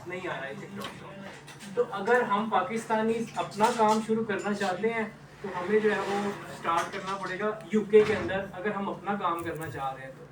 नहीं आ रहा है टिकटॉक शॉप। तो अगर हम पाकिस्तानी अपना काम शुरू करना चाहते हैं तो हमें जो है वो स्टार्ट करना पड़ेगा यूके के अंदर, अगर हम अपना काम करना चाह रहे हैं तो।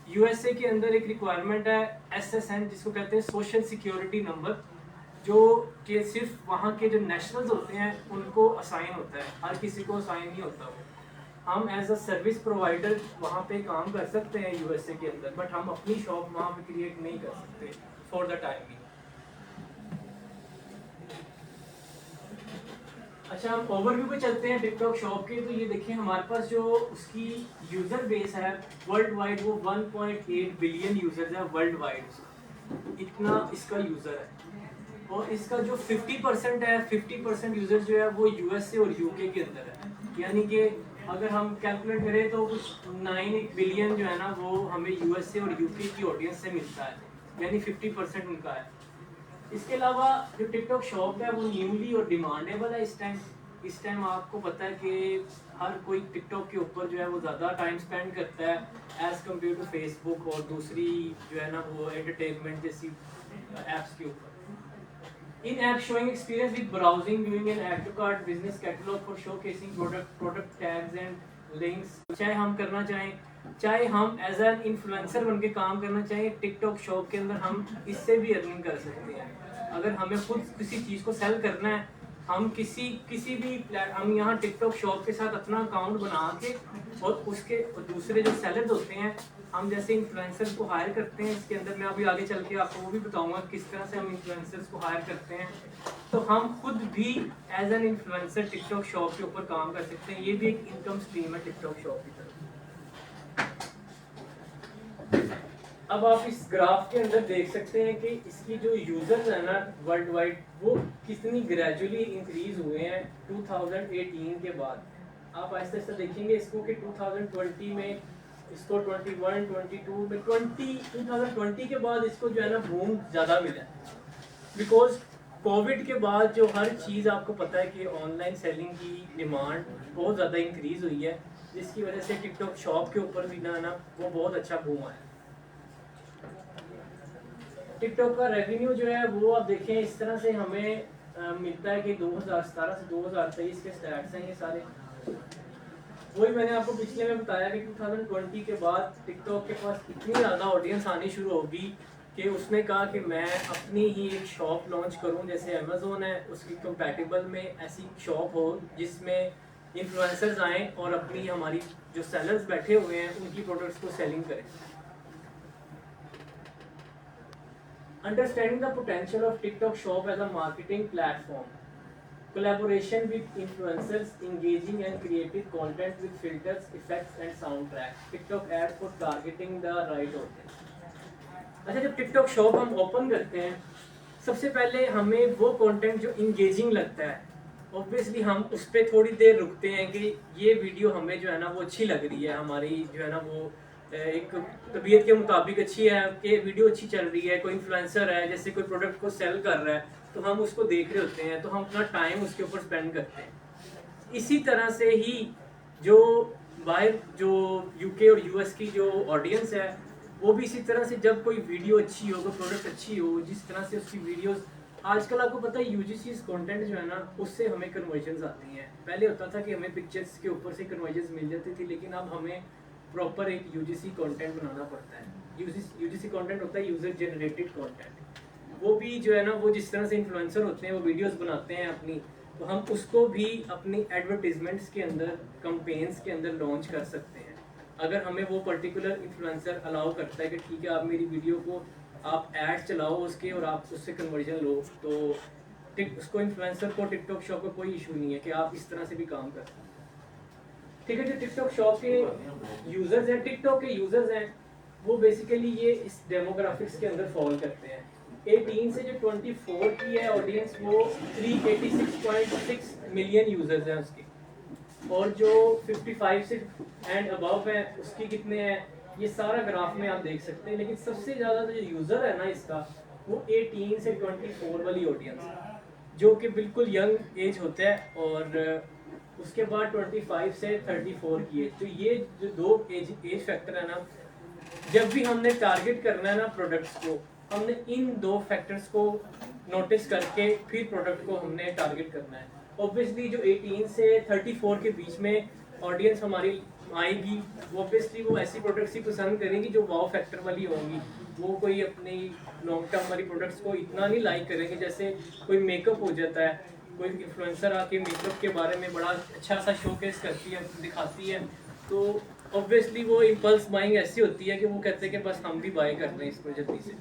यूएसए के अंदर एक रिक्वायरमेंट है एसएसएन, जिसको कहते हैं सोशल सिक्योरिटी नंबर, जो कि सिर्फ वहाँ के जो नेशनल्स होते हैं उनको असाइन होता है, हर किसी को असाइन नहीं होता वो। हम एज अ सर्विस प्रोवाइडर वहाँ पे काम कर सकते हैं यूएसए के अंदर, बट हम अपनी शॉप वहाँ पे क्रिएट नहीं कर सकते फॉर द टाइम। अच्छा, हम ओवरव्यू पे चलते हैं टिकटॉक शॉप के। तो ये देखिए हमारे पास जो उसकी यूज़र बेस है वर्ल्ड वाइड, वो 1.8 बिलियन यूज़र्स है वर्ल्ड वाइड, इतना इसका यूज़र है। और इसका जो 50% है, 50% यूज़र जो है वो यूएसए और यूके के अंदर है। यानी कि अगर हम कैलकुलेट करें तो कुछ 9 बिलियन जो है ना वो हमें यूएसए और यूके की ऑडियंस से मिलता है, यानी 50% उनका है। इसके अलावा जो टिकटॉक शॉप है वो न्यूली और डिमांडेबल है इस टाइम आपको पता है कि हर कोई टिकटॉक के ऊपर जो है वो ज़्यादा टाइम स्पेंड करता है एज़ कम्पेयर टू फेसबुक और दूसरी जो है ना वो एंटरटेनमेंट जैसी एप्स के ऊपर। In app showing experience with browsing, viewing and add to cart, business catalog for showcasing product tags and links. चाहे हम करना चाहें, चाहे हम एज एन इन्फ्लुएंसर बन के काम करना चाहें टिकटॉक शॉप के अंदर, हम इससे भी अर्निंग कर सकते हैं। अगर हमें खुद किसी चीज़ को सेल करना है, हम किसी भी हम यहाँ टिकटॉक शॉप के साथ अपना अकाउंट बना के और उसके दूसरे जो सेलर्स होते हैं, हम जैसे इन्फ्लुएंसर्स को हायर करते हैं। इसके अंदर मैं अभी आगे चल के आपको वो भी बताऊंगा किस तरह से हम इन्फ्लुएंसर्स को हायर करते हैं। तो हम खुद भी as an influencer TikTok shop के ऊपर काम कर सकते हैं। ये भी एक इनकम स्ट्रीम है टिकटॉक शॉप की तरफ। अब आप इस ग्राफ के अंदर देख सकते हैं कि इसकी जो यूजर्स है ना वर्ल्ड वाइड, वो कितनी ग्रेजुअली इंक्रीज हुए हैं 2018 के बाद। आप आहिस्ता आहिस्ता देखेंगे इसको कि 2020 में इसको 21, 22 में 2020 के बाद इसको जो है ना बूम ज़्यादा मिला, बिकॉज कोविड के बाद जो हर चीज़ आपको पता है कि ऑनलाइन सेलिंग की डिमांड बहुत ज़्यादा इंक्रीज हुई है, जिसकी वजह से टिकटॉक शॉप के ऊपर भी ना वो बहुत अच्छा बूम आया। टिकटॉक का रेवेन्यू जो है वो आप देखें इस तरह से हमें मिलता है कि 2017 से 2023 के स्टैट्स हैं ये सारे। वही मैंने आपको पिछले में बताया कि 2020 के बाद टिकटॉक के पास इतनी ज़्यादा ऑडियंस आनी शुरू होगी कि उसने कहा कि मैं अपनी ही एक शॉप लॉन्च करूं, जैसे अमेज़ोन है उसकी कंपैटिबल में ऐसी शॉप हो जिसमें इन्फ्लुएंसर्स आएँ और अपनी हमारी जो सेलर्स बैठे हुए हैं उनकी प्रोडक्ट्स को सेलिंग करें। Understanding the potential of TikTok Shop as a marketing platform. Collaboration with influencers, engaging and creative content with filters, effects and soundtracks. TikTok ads for targeting the right audience. अच्छा, जब TikTok Shop हम open करते हैं, सबसे पहले हमें वो content जो इंगेजिंग लगता है, ऑब्वियसली हम उस पर थोड़ी देर रुकते हैं कि ये वीडियो हमें जो है ना वो अच्छी लग रही है, हमारी जो है ना वो एक तबीयत के मुताबिक अच्छी है कि वीडियो अच्छी चल रही है, कोई इन्फ्लुएंसर है जैसे कोई प्रोडक्ट को सेल कर रहा है तो हम उसको देख रहे होते हैं, तो हम अपना टाइम उसके ऊपर स्पेंड करते हैं। इसी तरह से ही जो बाहर जो यूके और यूएस की जो ऑडियंस है वो भी इसी तरह से, जब कोई वीडियो अच्छी हो, कोई प्रोडक्ट अच्छी हो, जिस तरह से उसकी वीडियोस, आजकल आपको पता है यूजीसी कंटेंट जो है ना उससे हमें कन्वर्जन्स आती हैं। पहले होता था कि हमें पिक्चर्स के ऊपर से कन्वर्जन्स मिल जाती थी, लेकिन अब हमें प्रॉपर एक यूजीसी कंटेंट बनाना पड़ता है। यूजीसी कंटेंट होता है यूजर जनरेटेड कंटेंट। वो भी जो है ना वो जिस तरह से इन्फ्लुएंसर होते हैं वो वीडियोस बनाते हैं अपनी, तो हम उसको भी अपनी एडवर्टीजमेंट्स के अंदर, कंपेन्स के अंदर लॉन्च कर सकते हैं। अगर हमें वो पर्टिकुलर इन्फ्लुएंसर अलाउ करता है कि ठीक है आप मेरी वीडियो को आप ऐड चलाओ उसके और आप उससे कन्वर्जन लो, तो उसको इन्फ्लुएंसर को टिकटॉक शॉप का कोई इशू नहीं है कि आप इस तरह से भी काम कर सकते हैं। ठीक है, जो टिकटॉक शॉप के यूजर्स हैं, टिकटॉक के यूजर्स हैं, वो बेसिकली ये इस डेमोग्राफिक्स के अंदर फॉल करते हैं। 18 से जो 24 की है ऑडियंस, वो 386.6 मिलियन यूजर्स हैं उसके, और जो 55 से एंड अबव है उसकी कितने हैं, ये सारा ग्राफ में आप देख सकते हैं। लेकिन सबसे ज़्यादा जो यूज़र है ना इसका, वो 18 से 24 वाली ऑडियंस है, जो कि बिल्कुल यंग एज होता है, और उसके बाद 25 से 34 की एज। तो ये जो दो एज फैक्टर है ना, जब भी हमने टारगेट करना है ना प्रोडक्ट्स को, हमने इन दो फैक्टर्स को नोटिस करके फिर प्रोडक्ट को हमने टारगेट करना है। ऑब्वियसली जो 18 से 34 के बीच में ऑडियंस हमारी आएगी, वो ऑब्वियसली वो ऐसी प्रोडक्ट्स ही पसंद करेंगी जो वाव फैक्टर वाली होंगी। वो कोई अपनी लॉन्ग टर्म वाली प्रोडक्ट्स को इतना नहीं लाइक करेंगे। जैसे कोई मेकअप हो जाता है, कोई इन्फ्लुएंसर आके मेकअप के बारे में बड़ा अच्छा सा शोकेस करती है, दिखाती है, तो ऑब्वियसली वो इम्पल्स बाइंग ऐसी होती है कि वो कहते हैं कि बस हम भी बाय कर रहे हैं इसको जल्दी से।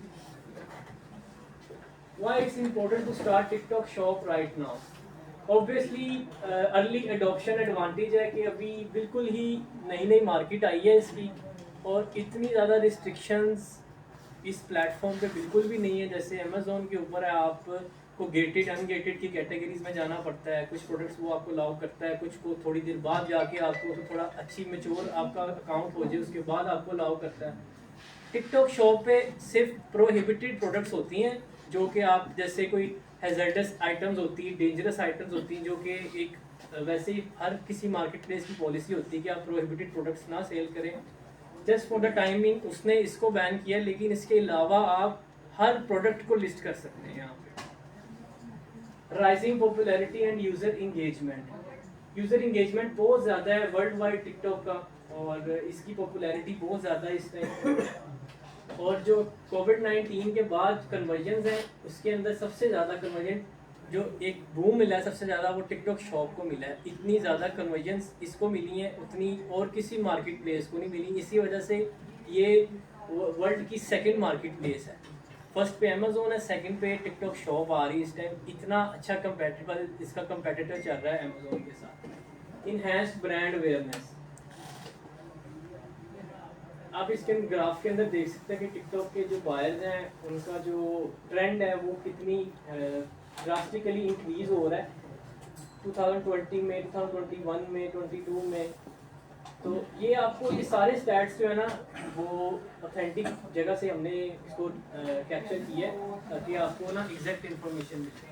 Why it's important to start TikTok shop right now? Obviously early adoption advantage है कि अभी बिल्कुल ही नई नई मार्केट आई है इसकी, और इतनी ज़्यादा रिस्ट्रिक्शंस इस प्लेटफॉर्म पे बिल्कुल भी नहीं है। जैसे अमेज़ोन के ऊपर है, आपको गेटेड अनगेटेड की कैटेगरीज में जाना पड़ता है। कुछ प्रोडक्ट्स वो आपको अलाउ करता है, कुछ को थोड़ी देर बाद जाके आपको थोड़ा अच्छी मैच्योर आपका अकाउंट हो जाए उसके बाद आपको अलाउ करता है। टिकटॉक शॉप पे सिर्फ प्रोहिबिटेड प्रोडक्ट्स होती हैं, जो कि आप जैसे कोई हैजर्डस आइटम्स होती है, डेंजरस आइटम्स होती हैं, जो कि एक वैसे ही हर किसी मार्केट प्लेस की पॉलिसी होती है कि आप प्रोहिबिटेड प्रोडक्ट्स ना सेल करें। जस्ट फॉर द टाइमिंग उसने इसको बैन किया, लेकिन इसके अलावा आप हर प्रोडक्ट को लिस्ट कर सकते हैं यहाँ पे। Rising popularity end user engagement. User engagement बहुत ज़्यादा है वर्ल्ड वाइड टिकटॉक का, और इसकी पॉपुलैरिटी बहुत ज़्यादा है इस टाइम। और जो कोविड-19 के बाद कन्वर्जन्स हैं, उसके अंदर सबसे ज़्यादा कन्वर्जन जो एक बूम मिला है सबसे ज़्यादा, वो टिकटॉक शॉप को मिला है। इतनी ज़्यादा कन्वर्जन्स इसको मिली हैं उतनी और किसी मार्केट प्लेस को नहीं मिली। इसी वजह से ये वर्ल्ड की सेकंड मार्केट प्लेस है। फर्स्ट पे अमेज़ोन है, सेकंड पे टिकटॉक शॉप आ रही है इस टाइम। इतना अच्छा कंपेटेबल इसका कंपेटिटर चल रहा है अमेज़ोन के साथ। Enhanced brand awareness. आप इसके ग्राफ के अंदर देख सकते हैं कि टिकटॉक के जो बायर्स हैं उनका जो ट्रेंड है वो कितनी ड्रास्टिकली इंक्रीज हो रहा है 2020 में, 2021 में, 22 में। तो ये आपको ये सारे स्टैट्स जो है ना वो ऑथेंटिक जगह से हमने इसको कैप्चर किया है ताकि आपको ना एग्जैक्ट इन्फॉर्मेशन मिले।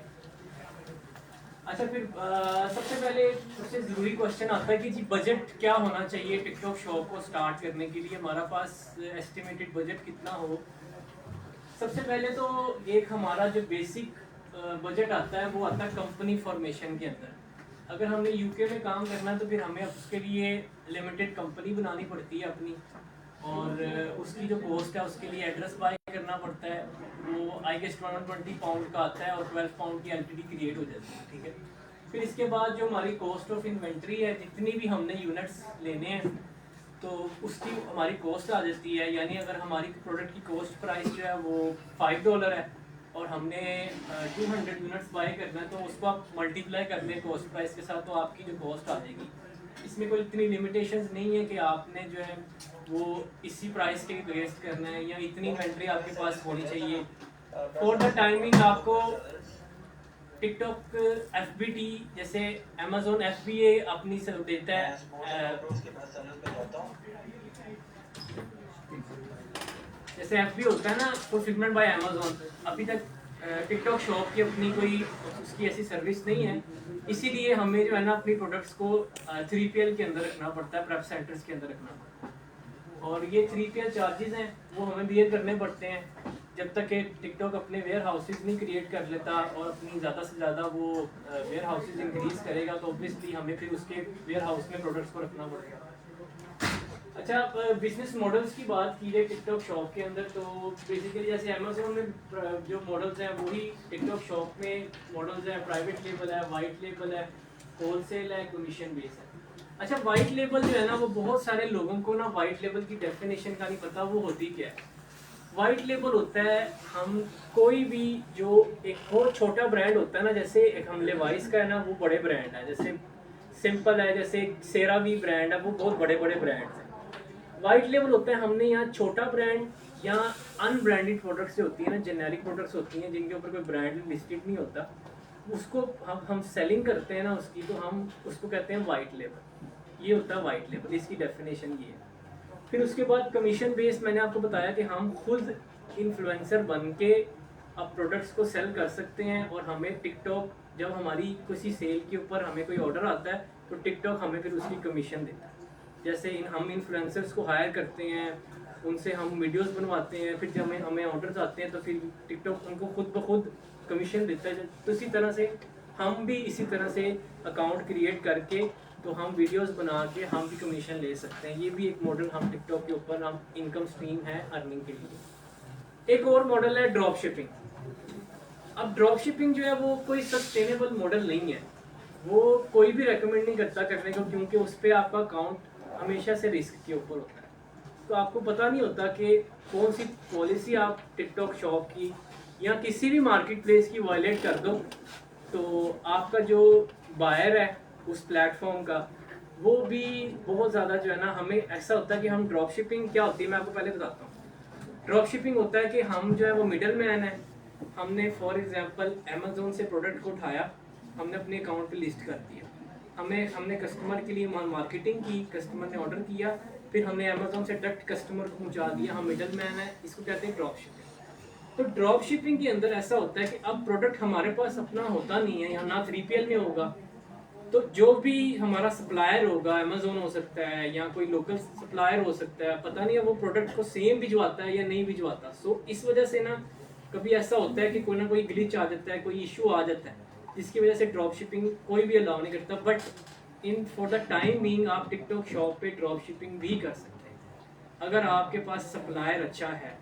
अच्छा, फिर सबसे पहले सबसे ज़रूरी क्वेश्चन आता है कि जी बजट क्या होना चाहिए टिकटॉक शॉप को स्टार्ट करने के लिए, हमारा पास एस्टिमेटेड बजट कितना हो। सबसे पहले तो एक हमारा जो बेसिक बजट आता है वो आता है कंपनी फॉर्मेशन के अंदर। अगर हमने यूके में काम करना है तो फिर हमें उसके लिए लिमिटेड कंपनी बनानी पड़ती है अपनी, और उसकी जो कॉस्ट है उसके लिए एड्रेस बाय करना पड़ता है। वो आई गेस 120 पाउंड का आता है और 12 पाउंड की एंटिटी क्रिएट हो जाती है, ठीक है। फिर इसके बाद जो हमारी कॉस्ट ऑफ इन्वेंट्री है, जितनी भी हमने यूनिट्स लेने हैं तो उसकी हमारी कॉस्ट आ जाती है। यानी अगर हमारी प्रोडक्ट की कॉस्ट प्राइस जो है वो $5 है और हमने 200 यूनिट्स बाय करना है, तो उसको आप मल्टीप्लाई कर लें कॉस्ट प्राइस के साथ, तो आपकी जो कॉस्ट आ जाएगी। इसमें कोई इतनी लिमिटेशंस नहीं है कि आपने जो है वो इसी प्राइस के वेस्ट करना है या इतनी इन्वेंट्री आपके पास होनी चाहिए। फॉर द टाइमिंग आपको टिकटॉक FBT जैसे अमेजोन FBA अपनी सर्व देता है। जैसे FBA होता है ना, फुलफिलमेंट बाय अमेजोन, अभी तक टिकटॉक शॉप की अपनी कोई उसकी ऐसी सर्विस नहीं है। इसीलिए हमें जो है ना अपनी प्रोडक्ट्स को 3PL के अंदर रखना पड़ता है, प्रेप सेंटर्स के अंदर रखना पड़ता है। और ये 3PL चार्जेस हैं वो हमें बियर करने पड़ते हैं जब तक कि टिकटॉक अपने वेयर हाउसेज नहीं क्रिएट कर लेता और अपनी ज़्यादा से ज़्यादा वो वेयर हाउसेज इंक्रीज़ करेगा, तो ऑब्वियसली हमें फिर उसके वेयर हाउस में प्रोडक्ट्स को रखना पड़ेगा। अच्छा, अब बिजनेस मॉडल्स की बात की जाए टिकटॉक शॉप के अंदर, तो बेसिकली जैसे अमेजोन में जो मॉडल्स हैं वही टिकटॉक शॉप में मॉडल्स हैं। प्राइवेट लेबल है, वाइट लेबल है, होलसेल है, कमीशन बेस है। अच्छा, वाइट लेबल जो है ना वो बहुत सारे लोगों को ना वाइट लेबल की डेफिनेशन का नहीं पता वो होती क्या है। वाइट लेबल होता है हम कोई भी जो एक बहुत छोटा ब्रांड होता है ना, जैसे एक हम लेवाइस का है ना वो बड़े ब्रांड है, जैसे सिंपल है, जैसे सेरावी ब्रांड है, वो बहुत बड़े बड़े ब्रांड्स हैं। वाइट लेबल होता है हमने यहाँ छोटा ब्रांड या अनब्रांडेड प्रोडक्ट्स जो होती है ना, जेनेरिक प्रोडक्ट्स होती हैं जिनके ऊपर कोई ब्रांड लिस्टेड नहीं होता, उसको हम सेलिंग करते हैं ना उसकी, तो हम उसको कहते हैं वाइट लेबल। ये होता है वाइट लेबल, इसकी डेफिनेशन ये है। फिर उसके बाद कमीशन बेस्ड, मैंने आपको बताया कि हम खुद इन्फ्लुएंसर बन के अब प्रोडक्ट्स को सेल कर सकते हैं, और हमें टिकटॉक जब हमारी किसी सेल के ऊपर हमें कोई ऑर्डर आता है तो टिकटॉक हमें फिर उसकी कमीशन देता है। जैसे हम इन्फ्लुएंसर्स को हायर करते हैं, उनसे हम वीडियोस बनवाते हैं, फिर जब हमें ऑर्डर्स आते हैं तो फिर टिकटॉक उनको खुद ब खुद कमीशन देता है। तो इसी तरह से हम भी इसी तरह से अकाउंट क्रिएट करके तो हम वीडियोस बना के हम भी कमीशन ले सकते हैं। ये भी एक मॉडल हम टिकटॉक के ऊपर हम इनकम स्ट्रीम है अर्निंग के लिए। एक और मॉडल है ड्रॉप शिपिंग। अब ड्रॉप शिपिंग जो है वो कोई सस्टेनेबल मॉडल नहीं है, वो कोई भी रेकमेंड नहीं करता करने को, क्योंकि उस पर आपका अकाउंट हमेशा से रिस्क के ऊपर होता है। तो आपको पता नहीं होता कि कौन सी पॉलिसी आप टिकटॉक शॉप की या किसी भी मार्केट प्लेस की वायलेट कर दो तो आपका जो बायर है उस प्लेटफॉर्म का वो भी बहुत ज़्यादा जो है ना, हमें ऐसा होता है कि हम ड्रॉप शिपिंग क्या होती है मैं आपको पहले बताता हूँ। ड्रॉप शिपिंग होता है कि हम जो है वो मिडल मैन है, हमने फॉर एग्जांपल अमेज़ोन से प्रोडक्ट को उठाया, हमने अपने अकाउंट पे लिस्ट कर दिया, हमने कस्टमर के लिए मार्केटिंग की, कस्टमर ने ऑर्डर किया, फिर हमने अमेज़ोन से डायरेक्ट कस्टमर को पहुंचा दिया, हम मिडल मैन है, इसको कहते हैं ड्रॉप शिपिंग। तो ड्रॉप शिपिंग के अंदर ऐसा होता है कि अब प्रोडक्ट हमारे पास अपना होता नहीं है, या ना 3PL में होगा, तो जो भी हमारा सप्लायर होगा, अमेज़ोन हो सकता है या कोई लोकल सप्लायर हो सकता है, पता नहीं है वो प्रोडक्ट को सेम भिजवाता है या नहीं भिजवाता। सो इस वजह से ना कभी ऐसा होता है कि कोई ना कोई ग्लिच आ जाता है, कोई इशू आ जाता है, जिसकी वजह से ड्रॉप शिपिंग कोई भी अलाउ नहीं करता। But in for the time being आप टिकटॉक शॉप पे ड्रॉप शिपिंग भी कर सकते हैं अगर आपके पास सप्लायर अच्छा है।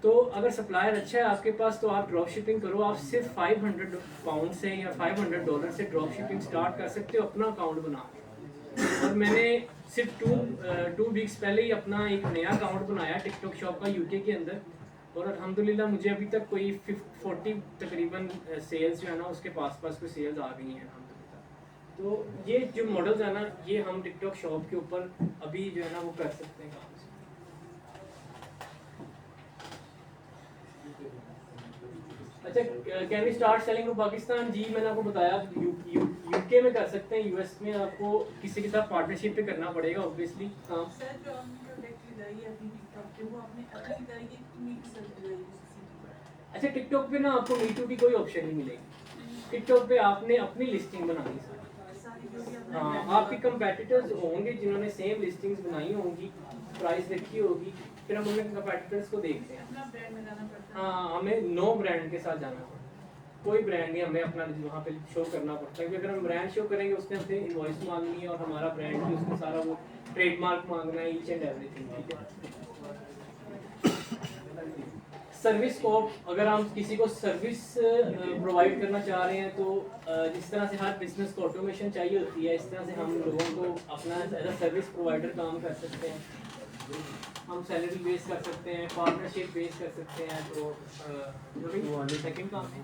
तो अगर सप्लायर अच्छा है आपके पास तो आप ड्रॉप शिपिंग करो। आप सिर्फ £500 से या $500 से ड्रॉप शिपिंग स्टार्ट कर सकते हो अपना अकाउंट बना के। और मैंने सिर्फ टू वीक्स पहले ही अपना एक नया अकाउंट बनाया टिकटॉक शॉप का यूके के अंदर, और अल्हम्दुलिल्लाह मुझे अभी तक कोई 40 तकरीबन सेल्स जो है ना उसके पास कोई सेल्स आ गई हैं अल्हम्दुलिल्लाह। तो ये जो मॉडल्स है ना ये हम टिकटॉक शॉप के ऊपर अभी जो है ना वो कर सकते हैं काम। अच्छा, can we start selling to Pakistan? जी मैंने आपको बताया यूके में कर सकते हैं, यूएस में आपको किसी के साथ पार्टनरशिप पे करना पड़ेगा ऑब्वियसली। हाँ सर, जो हमने प्रोडक्ट लगाई है अपनी टिकटॉक पे, वो आपने अपनी लगाई है कि मीट सर लगाई है? अच्छा, टिकटॉक पे ना आपको मीटू की कोई ऑप्शन नहीं मिलेगी। टिकटॉक पे आपने अपनी लिस्टिंग बनानी है। हाँ, आपके कंपेटिटर्स होंगे जिन्होंने सेम लिस्टिंग्स बनाई होंगी, प्राइस रखी होगी, फिर हम उनके कंपेटिटर्स को देखते हैं। अपना ब्रांड लगाना पड़ता है। हाँ, हमें नो ब्रांड के साथ जाना पड़ता है, कोई ब्रांड नहीं, हमें अपना वहाँ पे शो करना पड़ता है। क्योंकि अगर हम ब्रांड शो करेंगे उसने हमसे इनवॉइस मांगनी है और हमारा ब्रांड भी उसने सारा वो ट्रेडमार्क मांगना है, ईच एंड एवरीथिंग। ठीक है। सर्विस स्कोप, अगर हम किसी को सर्विस प्रोवाइड करना चाह रहे हैं तो जिस तरह से हर बिजनेस को ऑटोमेशन चाहिए होती है, इस तरह से हम लोगों को अपना एज अ सर्विस प्रोवाइडर काम कर सकते हैं। हम सैलरी बेस कर सकते हैं, पार्टनरशिप बेस कर सकते हैं। तो सेकंड काम है